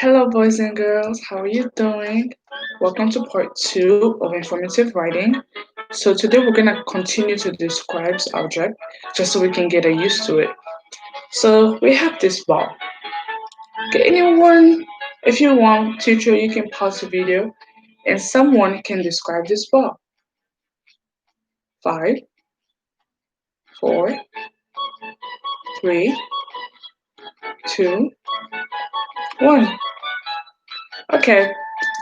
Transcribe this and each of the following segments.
Hello, boys and girls. How are you doing? Welcome to part two of informative writing. So today we're gonna continue to describe object just so we can get used to it. So we have this ball. Okay, anyone, if you want, teacher, you can pause the video and someone can describe this ball. 5, 4, 3, 2, 1. Okay,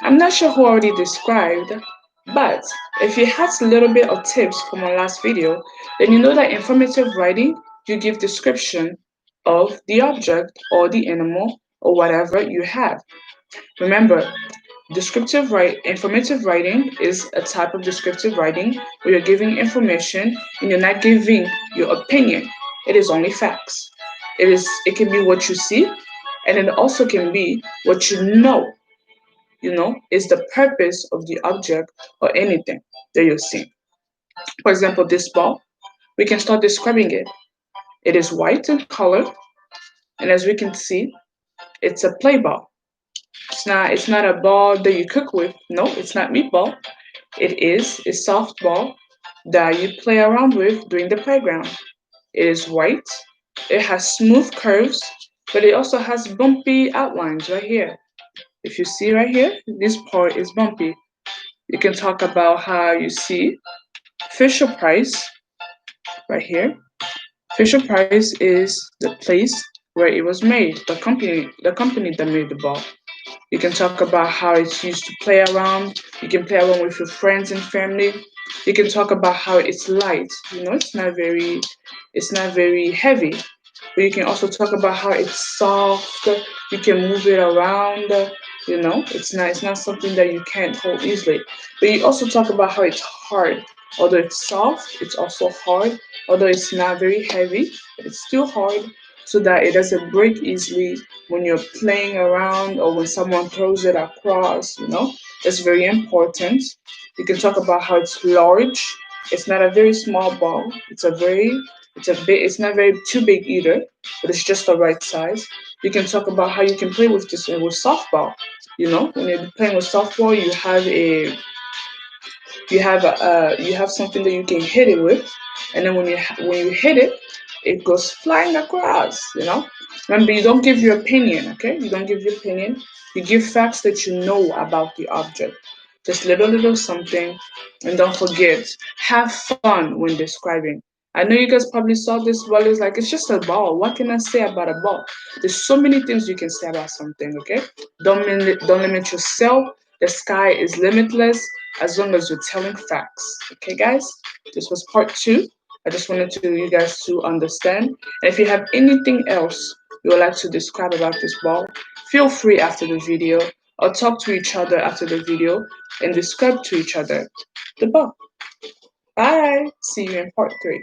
I'm not sure who already described, but if you had a little bit of tips from our last video, then you know that informative writing, you give description of the object or the animal or whatever you have. Remember, informative writing is a type of descriptive writing where you're giving information and you're not giving your opinion. It is only facts. It can be what you see, and it also can be what is the purpose of the object or anything that you're seeing. For example, this ball, we can start describing it. It is white in color, and as we can see, it's a play ball. It's not a ball that you cook with. No, it's not meatball. It is a soft ball that you play around with during the playground. It is white. It has smooth curves, but it also has bumpy outlines right here. If you see right here, this part is bumpy. You can talk about how you see Fisher Price right here. Fisher Price is the place where it was made, the company that made the ball. You can talk about how it's used to play around. You can play around with your friends and family. You can talk about how it's light. It's not very heavy. But you can also talk about how it's soft. You can move it around. It's not something that you can't hold easily. But you also talk about how it's hard. Although it's soft, it's also hard. Although it's not very heavy, but it's still hard so that it doesn't break easily when you're playing around or when someone throws it across. That's very important. You can talk about how it's large. It's not a very small ball. It's not very too big either, but it's just the right size. You can talk about how you can play with this with softball. When you're playing with softball, you have something that you can hit it with, and then when you hit it, it goes flying across. Remember, you don't give your opinion. Okay, you don't give your opinion. You give facts that you know about the object. Just little something, and don't forget, have fun when describing. I know you guys probably saw this ball. It's just a ball. What can I say about a ball? There's so many things you can say about something. Okay, don't limit yourself. The sky is limitless as long as you're telling facts. Okay, guys? This was part two. I just wanted you guys to understand. And if you have anything else you would like to describe about this ball, feel free after the video or talk to each other after the video and describe to each other the ball. Bye. See you in part three.